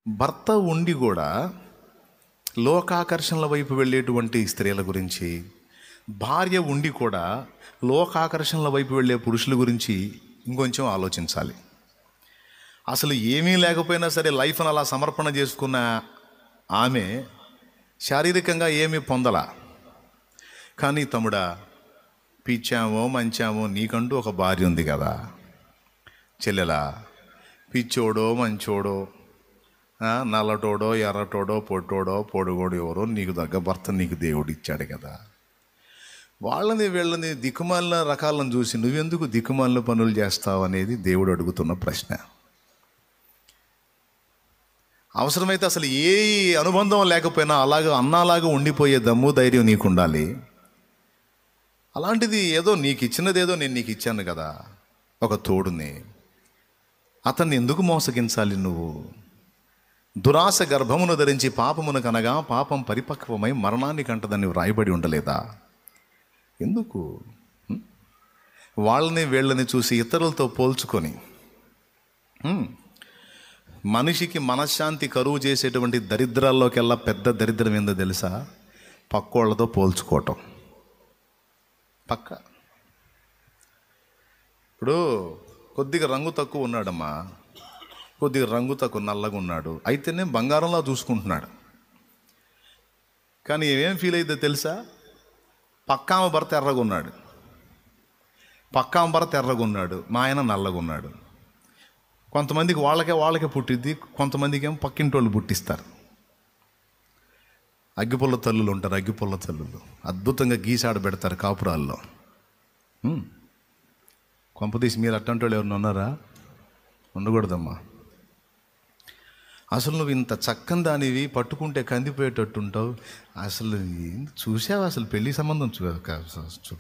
భర్త ఉండి కూడా లోకాకర్షణల వైపు వెళ్ళేటువంటి స్త్రీల గురించి, భార్య ఉండి కూడా లోకాకర్షణల వైపు వెళ్ళే పురుషుల గురించి ఇంకొంచెం ఆలోచించాలి. అసలు ఏమీ లేకపోయినా సరే లైఫ్ను అలా సమర్పణ చేసుకున్న ఆమె శారీరకంగా ఏమీ పొందల. కానీ తమ్ముడా, పిచ్చామో మంచామో నీకంటూ ఒక భార్య ఉంది కదా. చెల్లెలా, పిచ్చోడో మంచోడో, నల్లటోడో ఎర్రటోడో పొట్టోడో పొడుగోడు ఎవరో నీకు తగ్గ భర్త నీకు దేవుడు ఇచ్చాడు కదా. వాళ్ళని వీళ్ళని దిక్కుమాలిన రకాలను చూసి నువ్వెందుకు దిక్కుమాలిన పనులు చేస్తావు అనేది దేవుడు అడుగుతున్న ప్రశ్న. అవసరమైతే అసలు ఏ అనుబంధం లేకపోయినా అన్నాలాగా ఉండిపోయే దమ్ము ధైర్యం నీకు ఉండాలి. అలాంటిది ఏదో నీకు ఇచ్చినదేదో నేను నీకు ఇచ్చాను కదా, ఒక తోడుని. అతన్ని ఎందుకు మోసగించాలి నువ్వు? దురాశ గర్భమును ధరించి పాపమును కనగా పాపం పరిపక్వమై మరణానికి అంటదని వ్రాయబడి ఉండలేదా? ఎందుకు వాళ్ళని వీళ్ళని చూసి ఇతరులతో పోల్చుకొని మనిషికి మనశ్శాంతి కరువు చేసేటువంటి దరిద్రాల్లోకెల్లా పెద్ద దరిద్రం ఏందో తెలుసా? పక్కోళ్ళతో పోల్చుకోవటం. ఇప్పుడు కొద్దిగా రంగు తక్కువ ఉన్నాడమ్మా, కొద్దిగా రంగు తక్కువ నల్లగా ఉన్నాడు, అయితేనే బంగారంలా చూసుకుంటున్నాడు. కానీ ఏమేం ఫీల్ అయిద్దో తెలుసా? పక్కామ భర్త ఎర్రగా ఉన్నాడు, మా ఆయన నల్లగా ఉన్నాడు. కొంతమందికి వాళ్ళకే పుట్టిద్ది, కొంతమందికి ఏమో పక్కింటి వాళ్ళు పుట్టిస్తారు. అగ్గిపుల్ల తల్లులు ఉంటారు, అగ్గిపుల్ల తల్లులు అద్భుతంగా గీసాడ పెడతారు కాపురాల్లో. కొంపదీసి మీరు అట్టంటి వాళ్ళు ఎవరిని ఉన్నారా? ఉండకూడదమ్మా. అసలు నువ్వు ఇంత చక్కని దానివి, పట్టుకుంటే కందిపోయేటట్టుంటావు. అసలు చూసావా? అసలు పెళ్లి సంబంధం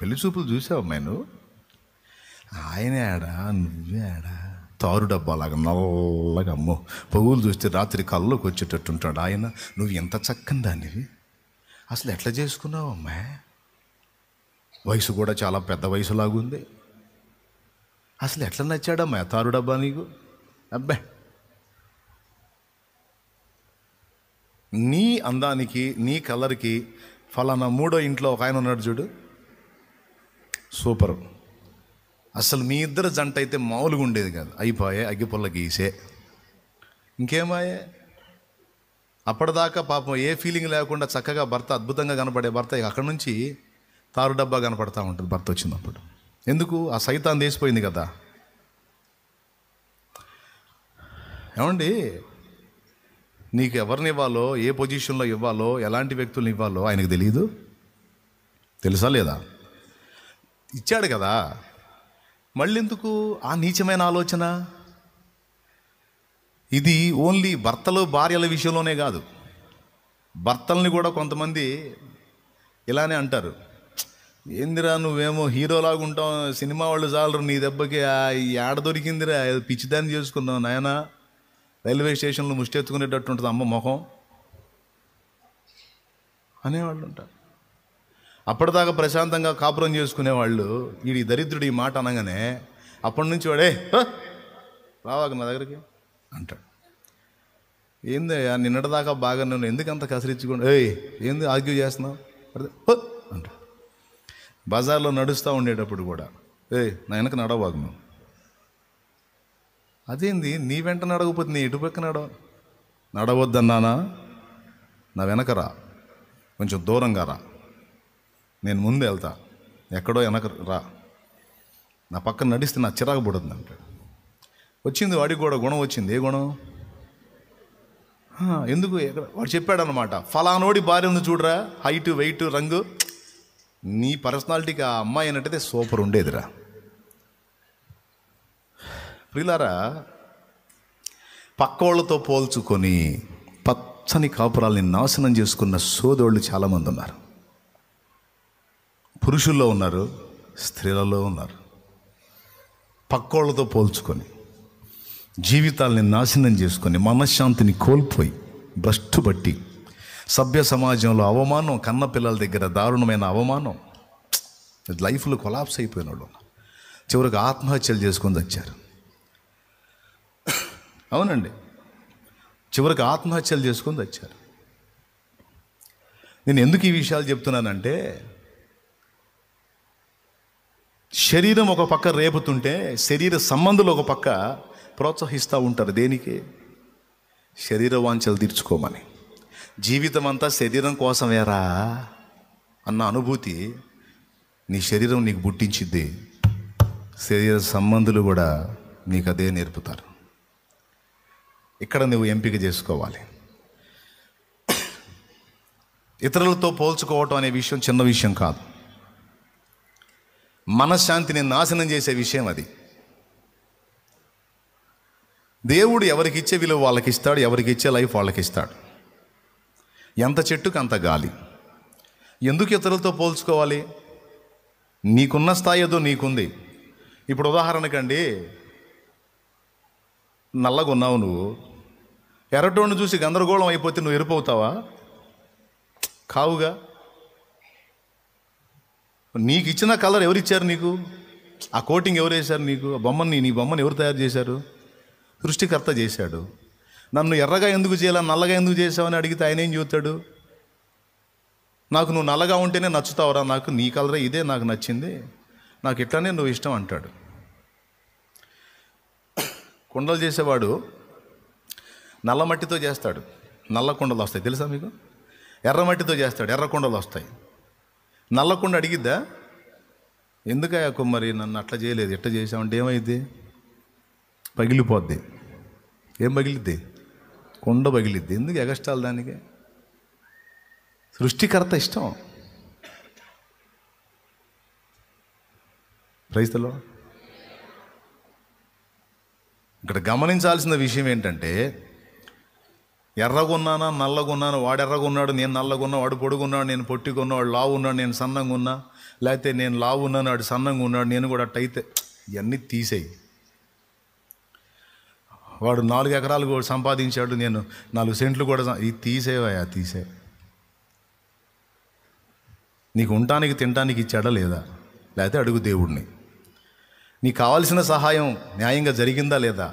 పెళ్లి చూపులు చూసావు నేను? ఆయనే ఆడా, నువ్వే ఆడా. తారు డబ్బాలాగా నల్లగా, అమ్మో పొగులు చూస్తే రాత్రి కళ్ళలోకి వచ్చేటట్టుంటాడు ఆయన. నువ్వు ఎంత చక్కని దానివి, అసలు ఎట్లా చేసుకున్నావు అమ్మా? వయసు కూడా చాలా పెద్ద వయసులాగుంది. అసలు ఎట్లా నచ్చాడమ్మా తారు డబ్బా నీకు? అబ్బా, నీ అందానికి నీ కలర్కి ఫలానా మూడో ఇంట్లో ఒక ఆయన ఉన్నాడు చూడు, సూపరు. అసలు మీ ఇద్దరు జంట అయితే మామూలుగా ఉండేది కాదు. అయిపోయే అగ్గిపుల్ల గీసే, ఇంకేమాయే. అప్పటిదాకా పాపం ఏ ఫీలింగ్ లేకుండా చక్కగా భర్త, అద్భుతంగా కనపడే భర్త అక్కడి నుంచి తారు డబ్బా కనపడతా ఉంటుంది భర్త వచ్చినప్పుడు. ఎందుకు? ఆ సైతాన్ తీసిపోయింది కదా. ఏమండి, నీకు ఎవరిని ఇవ్వాలో, ఏ పొజిషన్లో ఇవ్వాలో, ఎలాంటి వ్యక్తులను ఇవ్వాలో ఆయనకు తెలియదు? తెలుసా లేదా? ఇచ్చాడు కదా, మళ్ళీ ఎందుకు ఆ నీచమైన ఆలోచన? ఇది ఓన్లీ భర్తలు భార్యల విషయంలోనే కాదు, భర్తల్ని కూడా కొంతమంది ఇలానే అంటారు. ఏందిరా నువ్వేమో హీరోలాగా ఉంటావు, సినిమా వాళ్ళు చాలరు నీ దెబ్బకి, ఏడ దొరికిందిరా, పిచ్చిదాన్ని చేసుకున్నావు నాయనా, రైల్వే స్టేషన్లో ముష్టెత్తుకునేటట్టు ఉంటుంది అమ్మ మొహం అనేవాళ్ళు ఉంటారు. అప్పటిదాకా ప్రశాంతంగా కాపురం చేసుకునేవాళ్ళు ఈ దరిద్రుడు ఈ మాట అనగానే అప్పటి నుంచి వాడే రావాక నా దగ్గరికి అంటాడు. ఏంది నిన్నటిదాకా బాగా నన్ను ఎందుకు అంత కసిరించుకోండి, ఏంది ఆర్గ్యూ చేస్తున్నావు అంటాడు. బజార్లో నడుస్తూ ఉండేటప్పుడు కూడా నా వెనక నడవబాగు నువ్వు. అదేంది నీ వెంట నడవకపోతే నీ ఇటుపక్క నడవద్దన్నానా? నా వెనకరా, కొంచెం దూరంగా రా, నేను ముందు వెళ్తా, ఎక్కడో వెనక రా, నా పక్కన నడిస్తే నా చిరాకు పడుతుంది అంటాడు. వచ్చింది వాడికి కూడా గుణం వచ్చింది. ఏ గుణం? ఎందుకు? వాడు చెప్పాడనమాట, ఫలానోడి భార్య ఉంది చూడరా, హైటు వెయిట్ రంగు, నీ పర్సనాలిటీకి ఆ అమ్మాయి అన్నట్టయితే సూపర్ ఉండేదిరా. ప్రియులారా, పక్కోళ్ళతో పోల్చుకొని పచ్చని కాపురాల్ని నాశనం చేసుకున్న సోదోళ్ళు చాలామంది ఉన్నారు. పురుషుల్లో ఉన్నారు, స్త్రీలలో ఉన్నారు. పక్కోళ్ళతో పోల్చుకొని జీవితాల్ని నాశనం చేసుకొని మనశ్శాంతిని కోల్పోయి భ్రష్టుబట్టి సభ్య సమాజంలో అవమానం, కన్న పిల్లల దగ్గర దారుణమైన అవమానం, లైఫ్లో కొలాప్స్ అయిపోయిన వాళ్ళు చివరికి ఆత్మహత్యలు చేసుకొని వచ్చారు. అవునండి, చివరికి ఆత్మహత్యలు చేసుకొని వచ్చారు. నేను ఎందుకు ఈ విషయాలు చెప్తున్నానంటే, శరీరం ఒక పక్క రేపుతుంటే శరీర సంబంధులు ఒక పక్క ప్రోత్సహిస్తూ ఉంటారు. దేనికి? శరీర వాంఛలు తీర్చుకోమని. జీవితం అంతా శరీరం కోసమేరా అన్న అనుభూతి నీ శరీరం నీకు పుట్టించిద్ది. శరీర సంబంధులు కూడా నీకు అదే నేర్పుతారు. ఇక్కడ నువ్వు ఎంపిక చేసుకోవాలి. ఇతరులతో పోల్చుకోవటం అనే విషయం చిన్న విషయం కాదు. మనశ్శాంతిని నాశనం చేసే విషయం అది. దేవుడు ఎవరికి ఇచ్చే విలువ వాళ్ళకి ఇస్తాడు, ఎవరికి ఇచ్చే లైఫ్ వాళ్ళకి ఇస్తాడు. ఎంత చెట్టుకు అంత గాలి. ఎందుకు ఇతరులతో పోల్చుకోవాలి? నీకున్న స్థాయి ఏదో నీకుంది. ఇప్పుడు ఉదాహరణకండి, నల్లగా ఉన్నావు నువ్వు, ఎర్రటోడిని చూసి గందరగోళం అయిపోతే నువ్వు ఎరుపవుతావా? కావుగా. నీకు ఇచ్చిన కలర్ ఎవరిచ్చారు నీకు? ఆ కోటింగ్ ఎవరు వేశారు నీకు? ఆ బొమ్మని, నీ బొమ్మను ఎవరు తయారు చేశారు? సృష్టికర్త చేశాడు. నన్ను ఎర్రగా ఎందుకు చేయాలి, నల్లగా ఎందుకు చేసావని అడిగితే ఆయన ఏం చెబుతాడు? నాకు నువ్వు నల్లగా ఉంటేనే నచ్చుతావురా, నాకు నీ కలరే ఇదే నాకు నచ్చింది, నాకు ఇట్లానే నువ్వు ఇష్టం అంటాడు. కుండలు చేసేవాడు నల్ల మట్టితో చేస్తాడు, నల్ల కుండలు వస్తాయి తెలుసా మీకు? ఎర్ర మట్టితో చేస్తాడు, ఎర్ర కుండలు వస్తాయి. నల్ల కుండ అడిగిద్దా, ఎందుకయ్యా కుమ్మరి నన్ను అట్లా చేయలేదు, ఎట్లా చేసావంటే ఏమైంది? పగిలిపోద్ది. ఏం పగిలిద్ది? కుండ పగిలిద్ది. ఎందుకు ఎగస్టాలు దానికి? సృష్టికర్త ఇష్టం. Praise the Lord. ఇక్కడ గమనించాల్సిన విషయం ఏంటంటే, ఎర్రగున్నానా నల్లగున్నాను, వాడు ఎర్రగున్నాడు నేను నల్లగున్నా, వాడు పొడుగున్నాడు నేను పొట్టిగున్నా, వాడు లావు ఉన్నాడు నేను సన్నంగా ఉన్నా, లేకపోతే నేను లావు ఉన్నాను వాడు సన్నంగా ఉన్నాడు నేను కూడా అట్టయితే, ఇవన్నీ తీసేయి. వాడు 4 ఎకరాలు కూడా సంపాదించాడు, నేను 4 సెంట్లు కూడా, ఇది తీసేవయా, తీసే. నీకు ఉండటానికి తినటానికి ఇచ్చాడా లేదా? లేకపోతే అడుగు దేవుడిని. నీకు కావాల్సిన సహాయం న్యాయంగా జరిగిందా లేదా?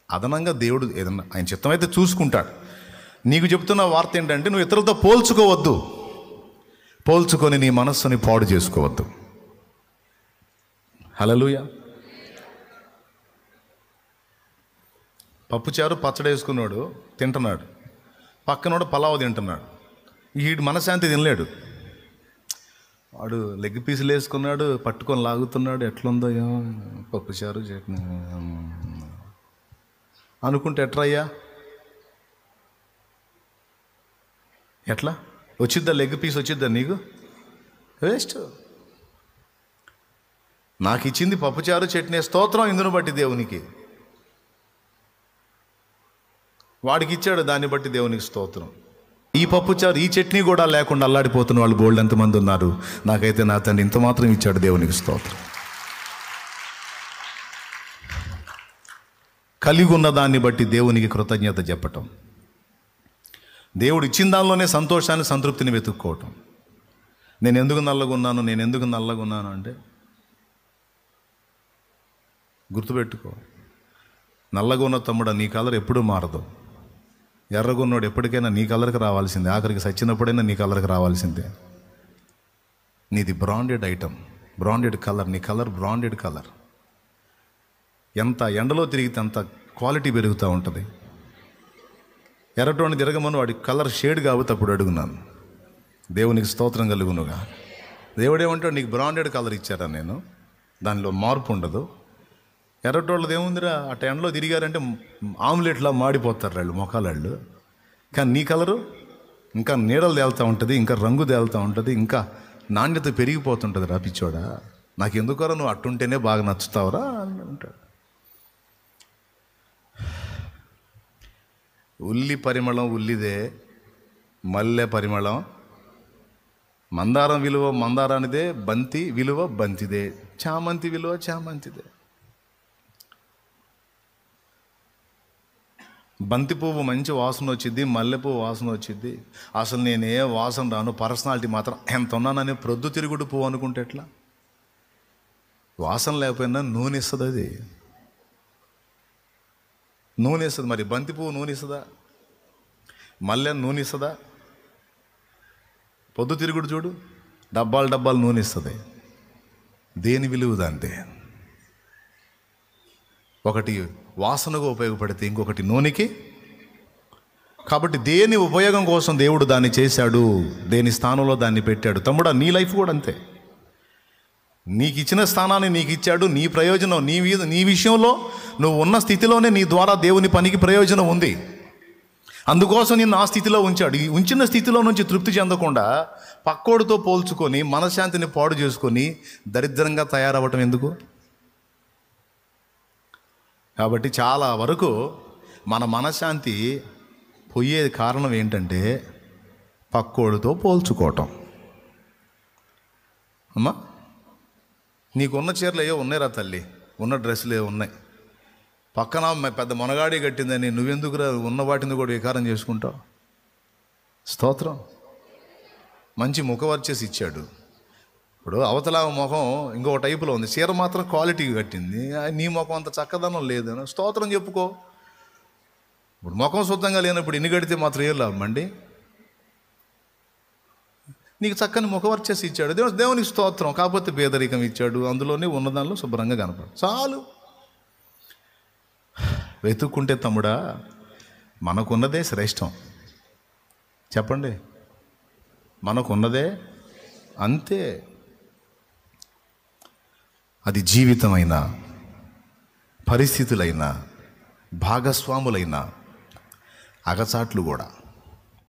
అదనంగా దేవుడు ఏదన్నా ఆయన చిత్తమైతే చూసుకుంటాడు. నీకు చెప్తున్న వార్త ఏంటంటే, నువ్వు ఇతరులతో పోల్చుకోవద్దు. పోల్చుకొని నీ మనస్సుని పాడు చేసుకోవద్దు. హల్లెలూయా. పప్పుచారు పచ్చడి వేసుకున్నాడు తింటున్నాడు, పక్కనోడు పలావ్ తింటున్నాడు. వీడు మనశ్శాంతి తినలేడు. వాడు లెగ్ పీసులు వేసుకున్నాడు, పట్టుకొని లాగుతున్నాడు, ఎట్లుందో ఏమో పప్పుచారు చట్నీ అనుకుంటే ఎట్రయ్యా, ఎట్లా వచ్చిద్దా? లెగ్ పీస్ వచ్చిద్దా నీకు? వేస్ట్. నాకు ఇచ్చింది పప్పుచారు చట్నీ, స్తోత్రం ఇందును బట్టి దేవునికి. వాడికి ఇచ్చాడు, దాన్ని బట్టి దేవునికి స్తోత్రం. ఈ పప్పుచారు ఈ చట్నీ కూడా లేకుండా అల్లాడిపోతున్న వాళ్ళు బోల్డ్ ఎంతమంది ఉన్నారు. నాకైతే నా తండ్రి ఇంత మాత్రం ఇచ్చాడు, దేవునికి స్తోత్రం. కలిగి ఉన్న దాన్ని బట్టి దేవునికి కృతజ్ఞత చెప్పటం, దేవుడు ఇచ్చిన దానిలోనే సంతోషాన్ని సంతృప్తిని వెతుక్కోవటం. నేను ఎందుకు నల్లగున్నాను అంటే గుర్తుపెట్టుకో, నల్లగా ఉన్న తమ్ముడా నీ కలర్ ఎప్పుడూ మారదు. ఎర్రగున్నోడు ఎప్పటికైనా నీ కలర్కి రావాల్సిందే, ఆఖరికి సచ్చినప్పుడైనా నీ కలర్కి రావాల్సిందే. నీది బ్రాండెడ్ ఐటమ్, బ్రాండెడ్ కలర్, నీ కలర్ బ్రాండెడ్ కలర్. ఎంత ఎండలో తిరిగితే అంత క్వాలిటీ పెరుగుతూ ఉంటుంది. ఎర్రటోని తిరగమని వాడి కలర్ షేడ్ కాబట్టి అప్పుడు అడుగున్నాను. దేవునికి స్తోత్రం కలుగునుగా. దేవుడు ఏమంటాడు, నీకు బ్రాండెడ్ కలర్ ఇచ్చారా నేను, దానిలో మార్పు ఉండదు. ఎర్రటోళ్ళది ఏముందిరా, అట్ట ఎండలో తిరిగారంటే ఆమ్లెట్లా మాడిపోతారు వాళ్ళు మొఖాలు. కానీ నీ కలరు ఇంకా నీడలు తేలుతూ ఉంటుంది, ఇంకా రంగు తేలుతూ ఉంటుంది, ఇంకా నాణ్యత పెరిగిపోతుంటుంది. రా పిచ్చోడా, నాకు ఎందుకరా నువ్వు అట్టుంటేనే బాగా నచ్చుతావురా అని అంటాడు. ఉల్లి పరిమళం ఉల్లిదే, మల్లె పరిమళం మందారం విలువ మందారానిదే, బంతి విలువ బంతిదే, చామంతి విలువ చామంతిదే. బంతి పువ్వు మంచి వాసన వచ్చింది, మల్లెపువ్వు వాసన వచ్చింది. అసలు నేను ఏ వాసన రాను, పర్సనాలిటీ మాత్రం ఎంత ఉన్నానని ప్రొద్దు తిరుగుడు పువ్వు అనుకుంటే ఎట్లా? వాసన లేకపోయినా నూనె ఇస్తుంది, అది నూనె ఇస్తుంది. మరి బంతి పువ్వు నూనె ఇస్తుందా? మళ్ళీ నూనె ఇస్తుందా? పొద్దుతిరుగుడు చూడు, డబ్బాలు డబ్బాలు నూనె ఇస్తుంది. దేని విలువ దాంతే. ఒకటి వాసనగా ఉపయోగపడితే ఇంకొకటి నూనెకి. కాబట్టి దేని ఉపయోగం కోసం దేవుడు దాన్ని చేశాడు, దేని స్థానంలో దాన్ని పెట్టాడు. తమ్ముడా, నీ లైఫ్ కూడా అంతే. నీకు ఇచ్చిన స్థానాన్ని నీకు ఇచ్చాడు. నీ ప్రయోజనం నీ విషయంలో నువ్వు ఉన్న స్థితిలోనే నీ ద్వారా దేవుని పనికి ప్రయోజనం ఉంది. అందుకోసం నిన్ను ఆ స్థితిలో ఉంచాడు. ఈ ఉంచిన స్థితిలో నుంచి తృప్తి చెందకుండా పక్కోడితో పోల్చుకొని మనశ్శాంతిని పాడు చేసుకొని దరిద్రంగా తయారవ్వటం ఎందుకు? కాబట్టి చాలా వరకు మన మనశ్శాంతి పోయే కారణం ఏంటంటే పక్కోడితో పోల్చుకోవటం. అమ్మా, నీకున్న చీరలు ఏవో ఉన్నాయిరా తల్లి, ఉన్న డ్రెస్సులు ఏవో ఉన్నాయి. పక్కన పెద్ద మొనగాడి కట్టిందని నువ్వెందుకురా ఉన్న వాటిని కూడా వికారం చేసుకుంటావు? స్తోత్రం. మంచి ముఖవర్చేసి ఇచ్చాడు. ఇప్పుడు అవతల ముఖం ఇంకో టైపులో ఉంది, చీర మాత్రం క్వాలిటీగా కట్టింది, నీ ముఖం అంత చక్కదనం లేదు. స్తోత్రం చెప్పుకో. ఇప్పుడు ముఖం శుద్ధంగా లేనప్పుడు ఇన్ని కడితే మాత్రం ఏం లాభం అండి? నీకు చక్కని ముఖవర్చేసి ఇచ్చాడు దేవునికి స్తోత్రం. కాకపోతే పేదరికం ఇచ్చాడు, అందులోనే ఉన్నదానిలో శుభ్రంగా కనపడు చాలు. వెతుక్కుంటే తమ్ముడా, మనకున్నదే శ్రేష్టం. చెప్పండి, మనకున్నదే అంతే. అది జీవితమైనా, పరిస్థితులైనా, భాగస్వాములైనా, అగచాట్లు కూడా.